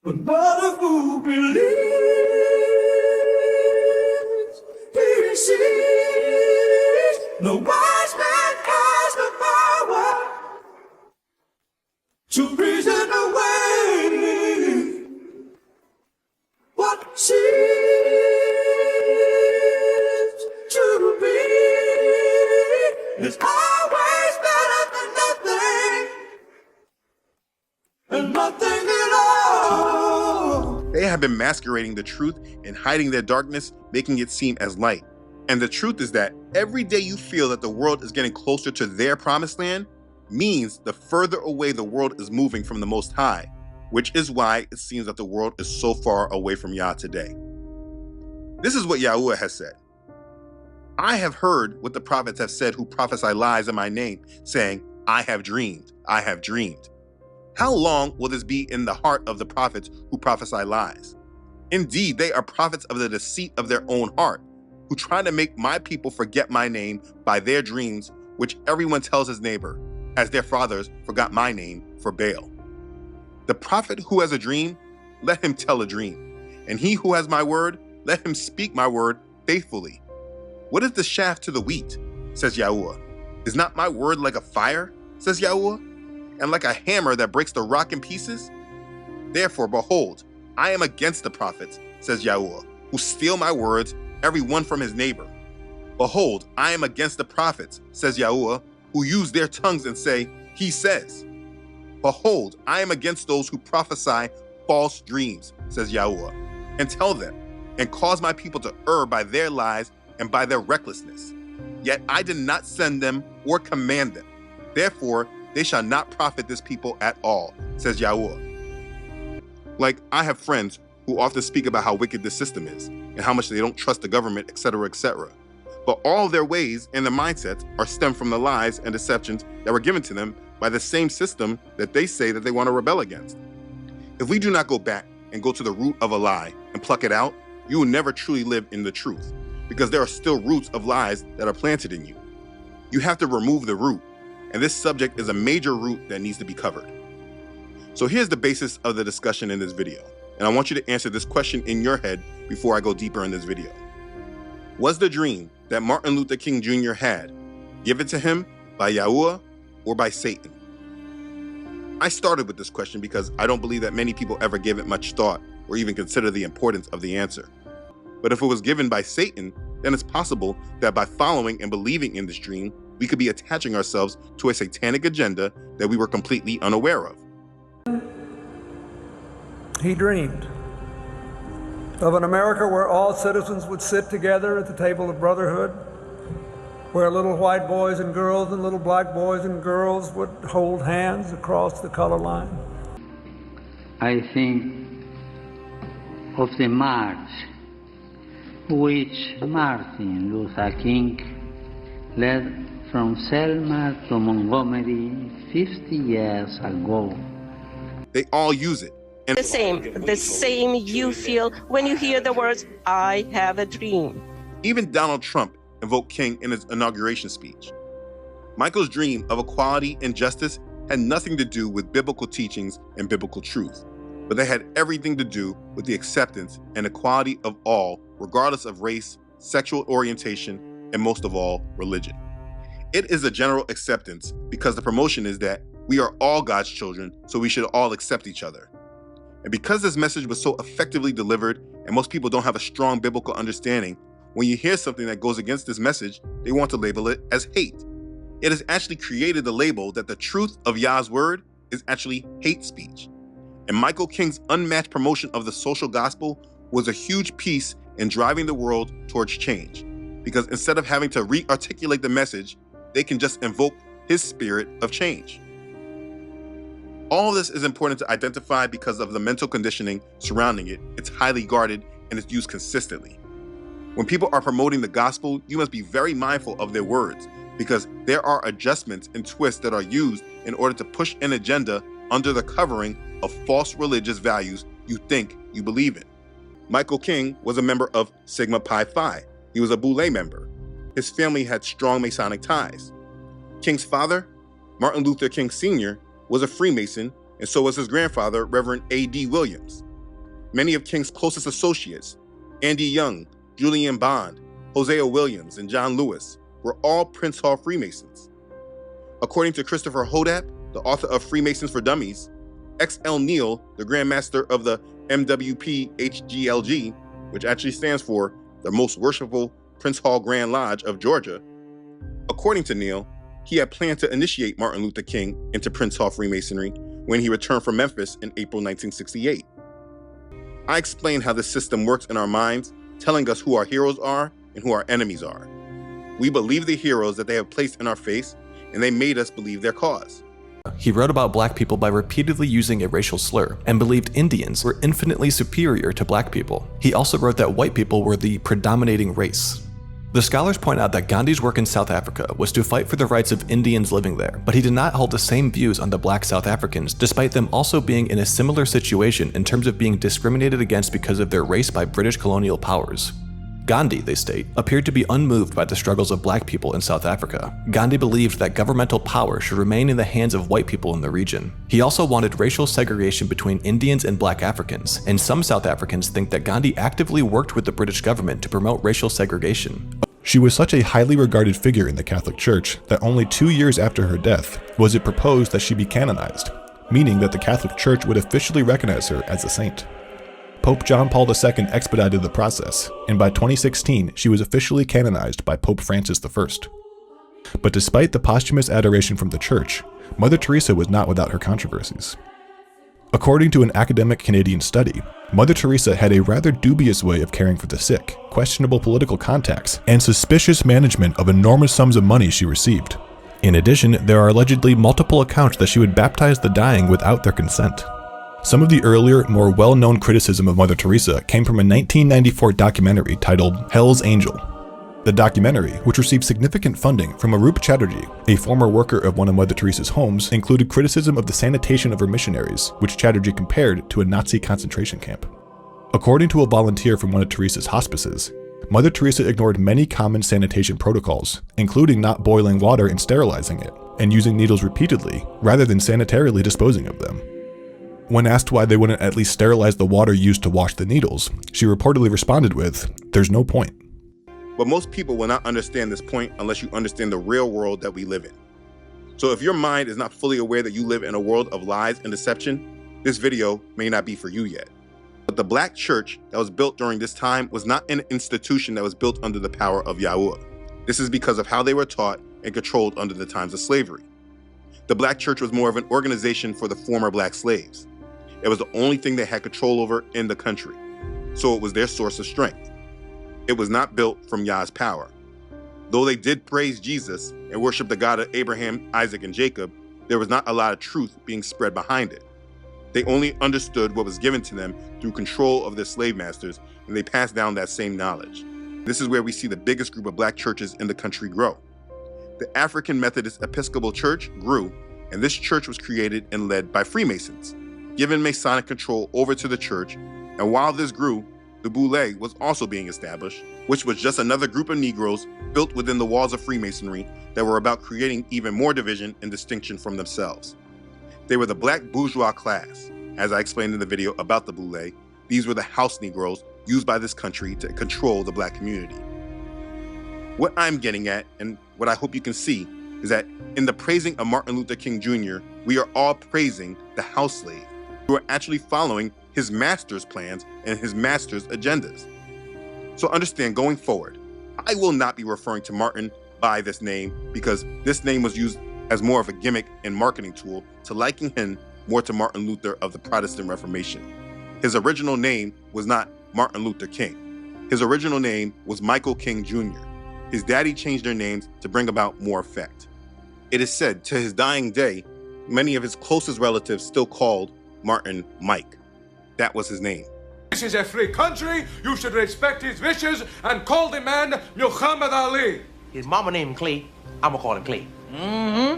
Another who believes he receives. No wise man has the power to reason away what seems to be. It's always better than nothing, and nothing at all. They have been masquerading the truth and hiding their darkness, making it seem as light. And the truth is that every day you feel that the world is getting closer to their promised land means the further away the world is moving from the Most High, which is why it seems that the world is so far away from Yah today. This is what YAHUAH has said. I have heard what the prophets have said who prophesy lies in my name, saying, I have dreamed, I have dreamed. How long will this be in the heart of the prophets who prophesy lies? Indeed, they are prophets of the deceit of their own heart, who try to make my people forget my name by their dreams, which everyone tells his neighbor, as their fathers forgot my name for Baal. The prophet who has a dream, let him tell a dream. And he who has my word, let him speak my word faithfully. What is the chaff to the wheat, says YAHUAH? Is not my word like a fire, says YAHUAH, and like a hammer that breaks the rock in pieces? Therefore, behold, I am against the prophets, says YAHUAH, who steal my words, every one from his neighbor. Behold, I am against the prophets, says YAHUAH, who use their tongues and say, he says. Behold, I am against those who prophesy false dreams, says YAHUAH, and tell them, and cause my people to err by their lies and by their recklessness. Yet I did not send them or command them. Therefore, they shall not profit this people at all, says YAHUAH. Like, I have friends who often speak about how wicked the system is and how much they don't trust the government, etc., etc. But all of their ways and their mindsets are stemmed from the lies and deceptions that were given to them by the same system that they say that they want to rebel against. If we do not go back and go to the root of a lie and pluck it out, you will never truly live in the truth, because there are still roots of lies that are planted in you. You have to remove the root, and this subject is a major root that needs to be covered. So here's the basis of the discussion in this video, and I want you to answer this question in your head before I go deeper in this video. Was the dream that Martin Luther King Jr. had given to him by YAHUAH or by Satan? I started with this question because I don't believe that many people ever give it much thought or even consider the importance of the answer. But if it was given by Satan, then it's possible that by following and believing in this dream, we could be attaching ourselves to a satanic agenda that we were completely unaware of. He dreamed of an America where all citizens would sit together at the table of brotherhood, where little white boys and girls and little black boys and girls would hold hands across the color line. I think of the march which Martin Luther King led from Selma to Montgomery 50 years ago. They all use it. And The same you feel when you hear the words, I have a dream. even Donald Trump invoked King in his inauguration speech. Michael's dream of equality and justice had nothing to do with biblical teachings and biblical truth, but they had everything to do with the acceptance and equality of all, regardless of race, sexual orientation, and most of all, religion. It is a general acceptance because the promotion is that we are all God's children, so we should all accept each other. And because this message was so effectively delivered and most people don't have a strong biblical understanding, when you hear something that goes against this message, they want to label it as hate. It has actually created the label that the truth of Yah's word is actually hate speech. And Michael King's unmatched promotion of the social gospel was a huge piece in driving the world towards change. Because instead of having to re-articulate the message, they can just invoke his spirit of change. All of this is important to identify because of the mental conditioning surrounding it. It's highly guarded and it's used consistently. When people are promoting the gospel, you must be very mindful of their words because there are adjustments and twists that are used in order to push an agenda under the covering of false religious values you think you believe in. Michael King was a member of Sigma Pi Phi. He was a Boule member. His family had strong Masonic ties. King's father, Martin Luther King Sr., was a Freemason, and so was his grandfather, Reverend A.D. Williams. Many of King's closest associates, Andy Young, Julian Bond, Hosea Williams, and John Lewis, were all Prince Hall Freemasons. According to Christopher Hodap, the author of Freemasons for Dummies, X.L. Neal, the Grand Master of the MWP HGLG, which actually stands for the Most Worshipful Prince Hall Grand Lodge of Georgia. According to Neal, he had planned to initiate Martin Luther King into Prince Hall Freemasonry when he returned from Memphis in April 1968. I explained how the system works in our minds, telling us who our heroes are and who our enemies are. We believe the heroes that they have placed in our face, and they made us believe their cause. He wrote about black people by repeatedly using a racial slur and believed Indians were infinitely superior to black people. He also wrote that white people were the predominating race. The scholars point out that Gandhi's work in South Africa was to fight for the rights of Indians living there, but he did not hold the same views on the black South Africans, despite them also being in a similar situation in terms of being discriminated against because of their race by British colonial powers. Gandhi, they state, appeared to be unmoved by the struggles of black people in South Africa. Gandhi believed that governmental power should remain in the hands of white people in the region. He also wanted racial segregation between Indians and black Africans, and some South Africans think that Gandhi actively worked with the British government to promote racial segregation. She was such a highly regarded figure in the Catholic Church that only 2 years after her death was it proposed that she be canonized, meaning that the Catholic Church would officially recognize her as a saint. Pope John Paul II expedited the process, and by 2016, she was officially canonized by Pope Francis I. But despite the posthumous adoration from the Church, Mother Teresa was not without her controversies. According to an academic Canadian study, Mother Teresa had a rather dubious way of caring for the sick, questionable political contacts, and suspicious management of enormous sums of money she received. In addition, there are allegedly multiple accounts that she would baptize the dying without their consent. Some of the earlier, more well-known criticism of Mother Teresa came from a 1994 documentary titled Hell's Angel. The documentary, which received significant funding from Arup Chatterjee, a former worker of one of Mother Teresa's homes, included criticism of the sanitation of her missionaries, which Chatterjee compared to a Nazi concentration camp. According to a volunteer from one of Teresa's hospices, Mother Teresa ignored many common sanitation protocols, including not boiling water and sterilizing it, and using needles repeatedly, rather than sanitarily disposing of them. When asked why they wouldn't at least sterilize the water used to wash the needles, she reportedly responded with, "There's no point." But most people will not understand this point unless you understand the real world that we live in. So if your mind is not fully aware that you live in a world of lies and deception, this video may not be for you yet. But the black church that was built during this time was not an institution that was built under the power of YAHUAH. This is because of how they were taught and controlled under the times of slavery. The black church was more of an organization for the former black slaves. It was the only thing they had control over in the country, so it was their source of strength. It was not built from Yah's power. Though they did praise Jesus and worship the God of Abraham, Isaac, and Jacob, there was not a lot of truth being spread behind it. They only understood what was given to them through control of their slave masters, and they passed down that same knowledge. This is where we see the biggest group of black churches in the country grow. The African Methodist Episcopal Church grew, and this church was created and led by Freemasons, given Masonic control over to the church, and while this grew, the Boule was also being established, which was just another group of Negroes built within the walls of Freemasonry that were about creating even more division and distinction from themselves. They were the black bourgeois class. As I explained in the video about the Boule, these were the house Negroes used by this country to control the black community. What I'm getting at, and what I hope you can see, is that in the praising of Martin Luther King Jr., we are all praising the house slave, who are actually following his master's plans and his master's agendas. So understand, going forward, I will not be referring to Martin by this name because this name was used as more of a gimmick and marketing tool to liken him more to Martin Luther of the Protestant Reformation. His original name was not Martin Luther King. His original name was Michael King Jr. His daddy changed their names to bring about more effect. It is said to his dying day, many of his closest relatives still called Martin Mike. That was his name. This is a free country. You should respect his wishes and call the man Muhammad Ali. His mama named Clay. I'ma call him Clay.